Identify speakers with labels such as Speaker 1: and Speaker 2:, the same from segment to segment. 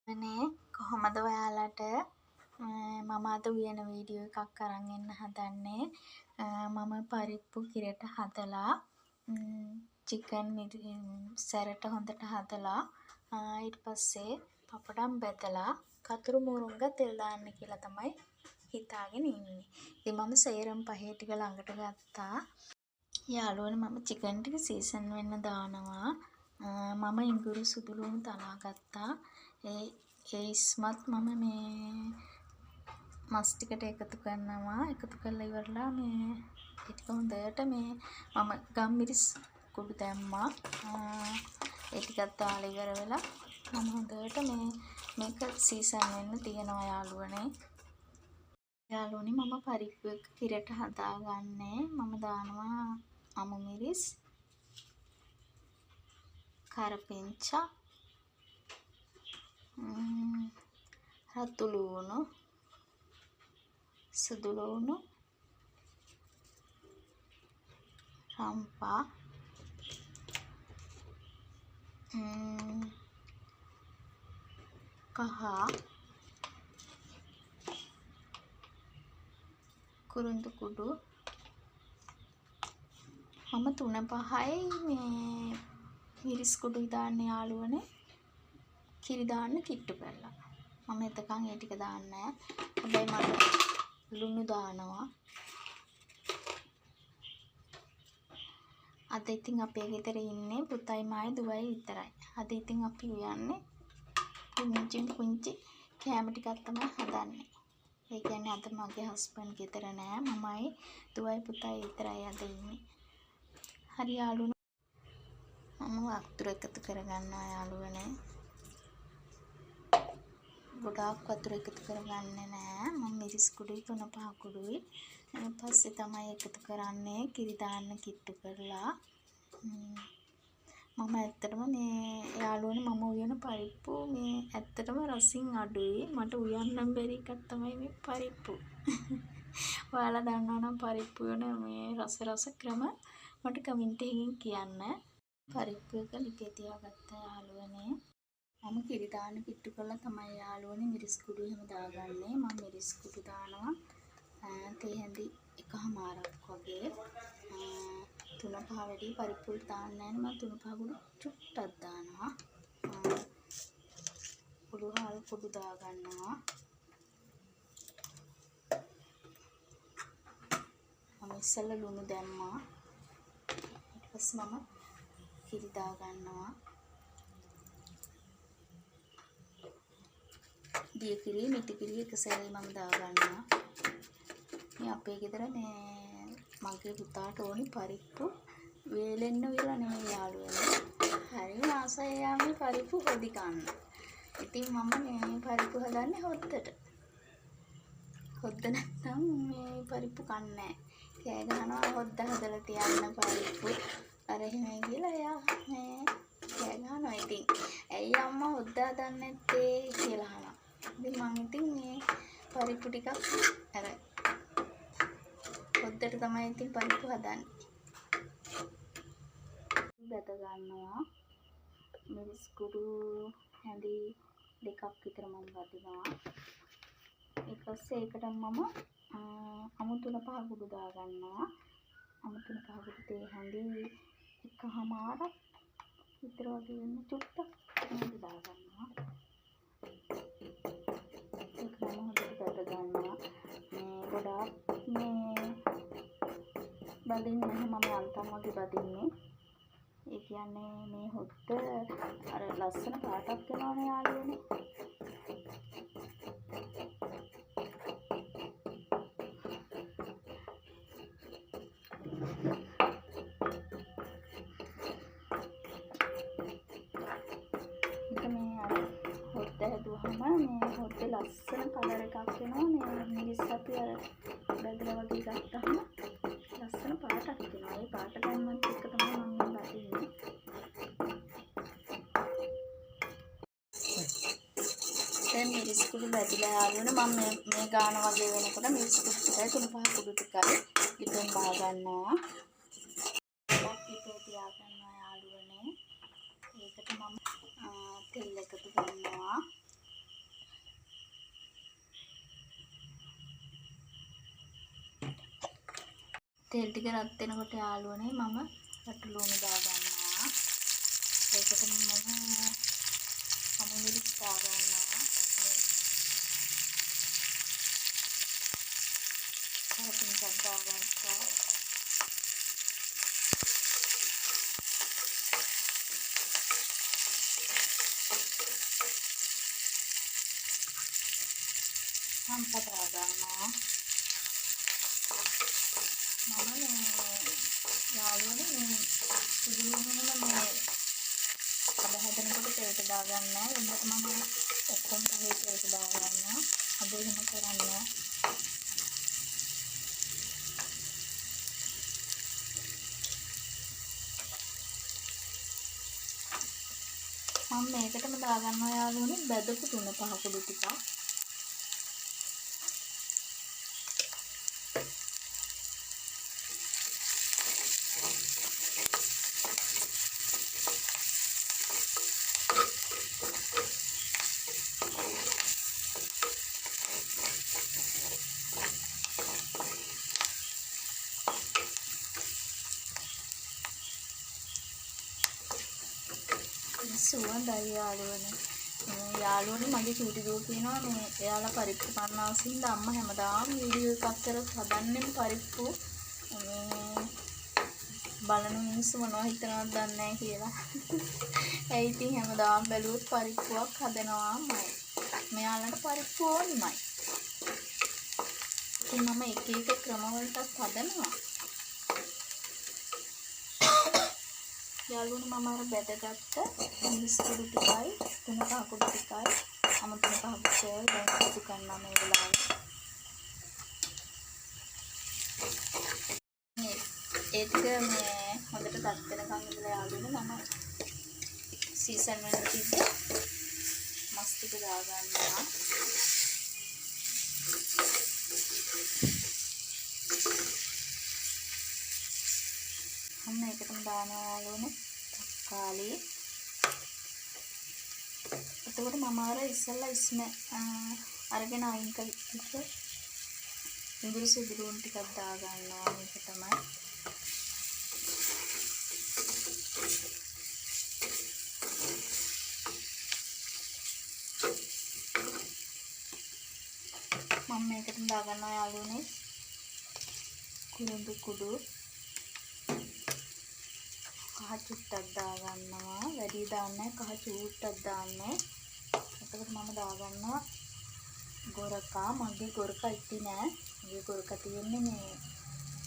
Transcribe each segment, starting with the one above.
Speaker 1: අනේ කොහොමද ඔයාලට මම අද උයන වීඩියෝ එකක් අරන් එන්න හදන්නේ. මම පරිප්පු කිරට හදලා චිකන් සැරට හොඳට හදලා ඊට පස්සේ පපඩම් බෙදලා කතුරු මුරුංග තෙල් දාන්න කියලා තමයි හිතාගෙන ඉන්නේ. ඉතින් මම සේරම පහේ ටික ළඟට ගත්තා. යාළුවනේ මම චිකන් ටික සීසන් වෙන්න දානවා. මම ඉඟුරු සුදු ලුණු තලා ගත්තා. ඒ ඉස්මත් මම මේ මස් ටිකට එකතු කරනවා. එකතු කරලා ඉවරලා මේ ඒ ටික හොඳට මේ මම ගම්මිරිස් කුඩු දැම්මා. ඒ ටිකත් දාලා ඉවර වෙලා මම හොඳට මේක සීසන් වෙන්න තියනවා යාළුවනේ. යාළුවනේ මම පරිප්පු එක කිරට හදාගන්නේ. මම දානවා අමු මිරිස්, කරපිංචා, රතු ලුණු, සුදු ලුණු, රම්පා, කහ, කුරුඳු කුඩු. මම 3-5යි මේ මිරිස් කුඩුයි දාන්නේ යාළුවනේ. කිරි දාන්න කිට්ටු කරලා. මම එතකන් ඒ ටික දාන්නේ නැහැ. හැබැයි මම ලුණු දානවා. අද ඉතින් අපේ ගෙදර ඉන්නේ පුතයි මායි දුවයි විතරයි. අද ඉතින් අපි උයන්නේ පුංචි කෑම ටිකක් තමයි හදන්නේ. ඒ කියන්නේ අද මගේ හස්බන්ඩ් ගෙදර නෑ. මමයි දුවයි පුතයි විතරයි අද ඉන්නේ. හරි යාළුවනේ. මම වතුර එකතු කරගන්නවා යාළුවනේ. ගොඩාක් වතුර එකතු කරගන්නේ නෑ. මම මිරිස් කුඩුයි 3-5 කුඩුයි ඊට පස්සේ තමයි එකතු කරන්නේ කිරි දාන්න කිට්ටු කරලා. මම ඇත්තටම මේ යාළුවනේ මම උයන පරිප්පු මේ ඇත්තටම රසින් අඩුයි. මට උයන්නම් බැරි එකක් තමයි මේ පරිප්පු. ඔයාලා දන්නවා නම් පරිප්පු වෙන මේ රස ක්‍රම මට කමෙන්ට් එකකින් කියන්න. පරිප්පු එක ලිපේ තියාගත්ත යාළුවනේ. මම කිරි දාන්න කිට්ටු කරලා තමයි යාළුවනේ මිරිස් කුඩු එහෙම දාගන්නේ. මම මිරිස් කුඩු දානවා තේ හැඳි 1/2ක් වගේ. 3-5 වැඩි පරිප්පු දාන්නේ නැහැ. මම 3-5 කුඩු චුට්ටක් දානවා. උළුහාල් කුඩු දාගන්නවා. මම ඉස්සෙල්ලා ලුණු දැම්මා. ඊට පස්සේ මම කිරි දාගන්නවා. දිය කිරි මිටි කිරි එක සැරේ මම දාගන්නවා. මේ අපේ ගෙදර මේ මගේ පුතාට ඕනි පරිප්පු වේලෙන්න වෙලා නෙමෙයි යාළුවනේ. හරි ආසයි යාමේ පරිප්පු හොදි කන්න. ඉතින් මම මේ පරිප්පු හදන්නේ හොද්දට. හොද්ද නැත්නම් මේ පරිප්පු කන්නේ නැහැ. කෑ ගහනවා හොද්ද හදලා තියන්න පරිප්පු අර එහෙමයි කියලා එයා මේ කෑ ගහනවා. ඉතින් ඇයි අම්මා හොද්ද හදන්නේ නැත්තේ කියලා අහනවා. ඉතින් මම ඉතින් මේ පරිප්පු ටිකක් අර හොද්දට තමයි ඉතින් පරිප්පු හදන්නේ. බැද ගන්නවා. මිරිස් කුඩු හැඳි 2ක් විතර මම වදිනවා. ඊට පස්සේ ඒකට මම අමු 3-5 කුඩු දාගන්නවා. අමු 3-5 කුඩු තේ හැඳි 1/2ක් විතර වගේ වෙන චුට්ටක් මම දාගන්නවා. ඒක මම හොඳට බැද ගන්නවා. මේ ගොඩාක් මේ බදින්නේ නැහැ. මම අන්තම් වගේ බදින්නේ. ඒ කියන්නේ මේ හොද්ද අර ලස්සන පාටක් වෙනවනේ යාළුවනේ. ඒක මේ අර හොද්ද හැදුවහම මේ හොද්ද ලස්සන කලර් එකක් වෙනවා. මේ මිරිස් අපි අර බැදලා වගේ ගත්තහම ලස්සන පාටක් වෙනවා. ඒ පාට ගන්නත් එක්ක තමයි මම බදින්නේ. දැන් මිරිස් කුඩු බැදිලා යාළුවනේ මම මේ ගාන වගේ වෙනකොට මිරිස් කුඩු ටිකයි 3-5 කුඩු ටිකයි ඉතින් බා ගන්නවා. ඊට තියා ගන්නවා යාළුවනේ. ඒකට මම තෙල් එකතු කරනවා. තෙල් ටික රත් වෙනකොට යාළුවනේ මම රතු ලුණු දාගන්නවා. ඒකට මම අමුමිරිස් දාගන්නවා. කරපිංචක් දාගත්තා. හම්ප දාගන්නවා. මම යාළුවනේ සුදු ලුණු මේ අද හදනකොට තේට දාගන්නේ නැහැ. එන්නට මම ඔක්කොම පහේ තේට දාගන්නවා. අද එහෙම කරන්නේ. මම මේකටම දාගන්නවා යාළුවනේ බැදපු තුන පහ කුඩු ටිකක්. සුවඳයි යාළුවනේ මගේ චූටි දූ කියනවා මේ එයාලා පරිප්පු කන්න අවසින්ද අම්මා හැමදාම වීඩියෝ එකක් කරලා හදන්නේ පරිප්පු මේ බලන මිනිස්සු මොනවා හිතනවද දන්නේ නැහැ කියලා. ඒ ඉතින් හැමදාම බැලුවොත් පරිප්පුවක් හදනවාමයි. මෙයාලට පරිප්පු ඕනිමයි. ඉතින් මම එක එක ක්‍රම වලටත් හදනවා. යාළුවනේ මම අර බැදගත්ත මිරිස් කුඩු ටිකයි තුන පහ කුඩු ටිකයි අමුතුන පහ කුඩුයි දැන් සුදු කරනවා මේ වෙලාවේ. ඒක මේ හොඳට දත් වෙනකන් ඉඳලා යාළුවනේ මම සීසන් වෙන තිබ්බ මස් ටික දාගන්නවා. මේකටම දානවා යාළුවනේ තක්කාලි. එතකොට මම අර ඉස්සෙල්ලා අරගෙන අයින් කළා ඉඟුරු සුදු ලුණු ටිකක් දාගන්නවා මේකටමයි. මම මේකටම දාගන්නවා යාළුවනේ කුරුඳු කුඩු කහ චුට්ටක් දාගන්නවා. වැඩි දාන්නේ කහ චුට්ටක් දාන්නේ. එතකොට මම දාගන්නවා ගොරකා. මගේ ගොරකා ඉති නෑ. මගේ ගොරකා තියෙන්නේ මේ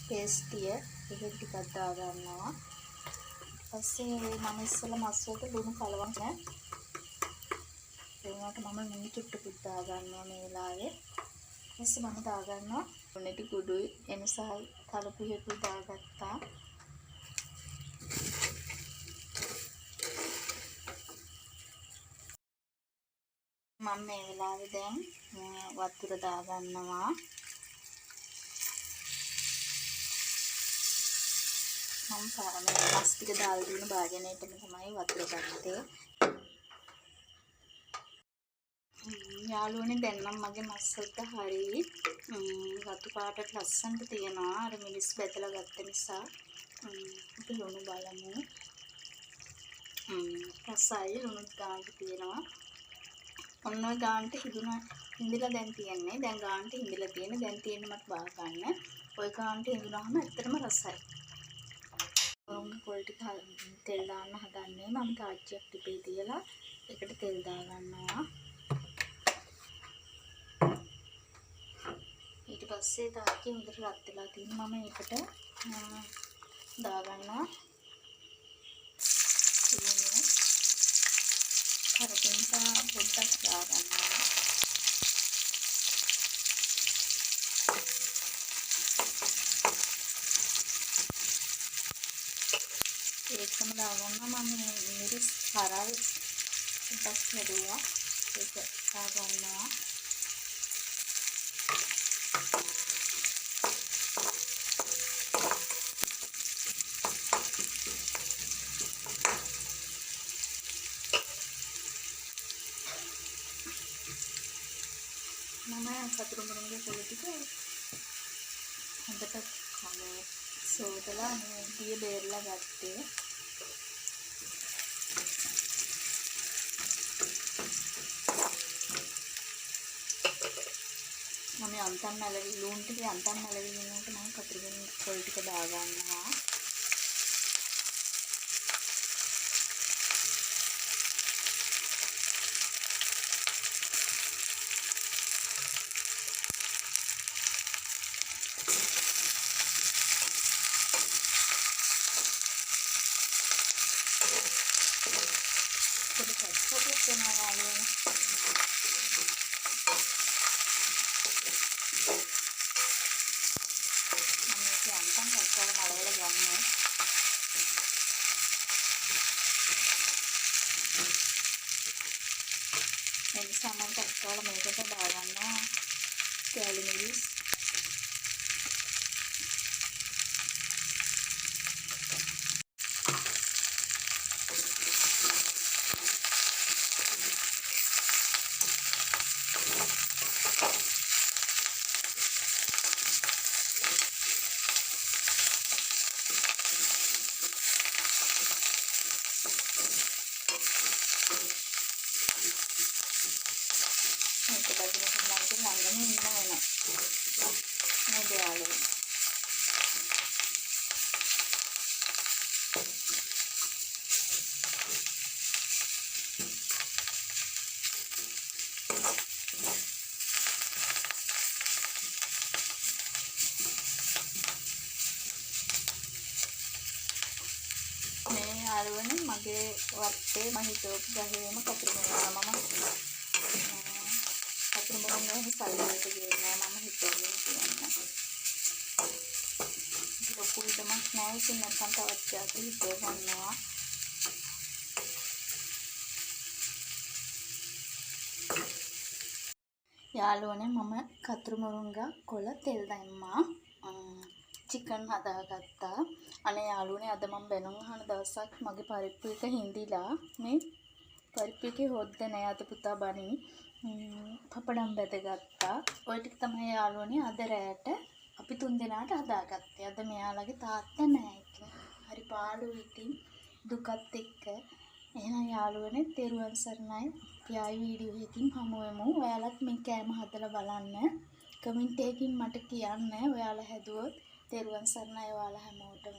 Speaker 1: පේස්ටිය. ඒක ටිකක් දාගන්නවා. ඊපස්සේ මම ඉස්සෙල්ලා මස් වලට ලුණු කලවම් නෑ. ඒ වුණාට මම මිනි චුට්ටකුත් දාගන්නවා මේ වෙලාවේ. ඊපස්සේ මම දාගන්නවා උණෙටි කුඩුයි එනිසා කලපු හේතු දාගත්තා. මම මේ වෙලාවේ දැන් වතුර දාගන්නවා. මම මේ මස් ටික දාලා දුන්න භාජනයේටම තමයි වතුර ගත්තේ. යාළුවනේ දැන් නම් මගේ මස් වලට හරියි රතු පාටට ලස්සනට තියෙනවා. අර මිරිස් බැදලා ගත්ත නිසා අපි ලුණු බලමු. රසයි ලුණු ගානට තියෙනවා. ඔන්න ඔය ගානට හිඳිලා දැන් තියන්නේ. දැන් ගානට හිඳිලා තියෙන්නේ. දැන් තියෙන්නේ මට බා ගන්න. ඔය ගානට හිඳුනහම ඇත්තටම රසයි. වරුංග පොල් ටික තෙල් දාන්න හදන්නේ. මම තාච්චියක් ටිකේ තියලා ඒකට තෙල් දා ගන්නවා. ඊට පස්සේ තාච්චිය හොඳට රත් වෙලා තියෙනවා. මම ඒකට දා ගන්නවා කරපිංචා පොඩ්ඩක් දා ගන්නවා. ඒකම දා ගන්නවා. මම මිරිස් හරල් පොඩ්ඩක් හැදුවා. ඒක දා ගන්නවා. මම සතුරු මුරුංගේ පොළ ටික හොඳට සෝදලා දිය බේරලා ගත්තේ. මම යන්තම් නැලවි ලුණු ටික යන්තම් නැලවි වෙනකොට මම කතරින් පොල් ටික දා ගන්නවා. පොඩි කට්ටක් වෙනවා යාළුවනේ. යන්තම් කට්ටක් මලවලා ගන්න. එනිසා මම කට්ටක් මේකට දා ගන්නවා කැලි මිරිස්. මේක බදිනකොට නම් ළඟම ඉන්න වෙනවා. නේද යාළුවෝ? මේ යාළුවනේ මගේ වත්තේ මම හිතුවපු ගහේම කතරිමලා මම කතරිමලා සල්ලියට ගියේ නෑ. මම හිතුවගෙන කියන්නේ ලොකු විදමක් නෑ. ඉතින් නැත්නම් තවත් ಜಾති හිතව ගන්නවා. යාළුවනේ මම කතරු මුරුංගා කොළ තෙල් දැම්මා. චිකන් හදාගත්තා. අනේ යාළුවනේ අද මම බැනුම් අහන දවසක් මගේ පරිප්පු එක හිඳිලා මේ පරිප්පු එකේ හොද්ද නෑ. අද පුතා බණි පපඩම් බැදගත්තා. ඔය ටික තමයි යාළුවනේ අද රැයට අපි 3 දෙනාට හදාගත්තේ. අද මෙයාලගේ තාත්තා නෑ. හරි පාළුයි ඉතින් දුකත් එක්ක. එහෙනම් යාළුවනේ තෙරුවන් සරණයි. අපි ආයි වීඩියෝ එකකින් හමු වෙමු. ඔයාලත් මේ කෑම හදලා බලන්න. කමෙන්ට් එකකින් මට කියන්න ඔයාලා හැදුවොත්. තෙරුවන් සරණයි ඔයාලා හැමෝටම.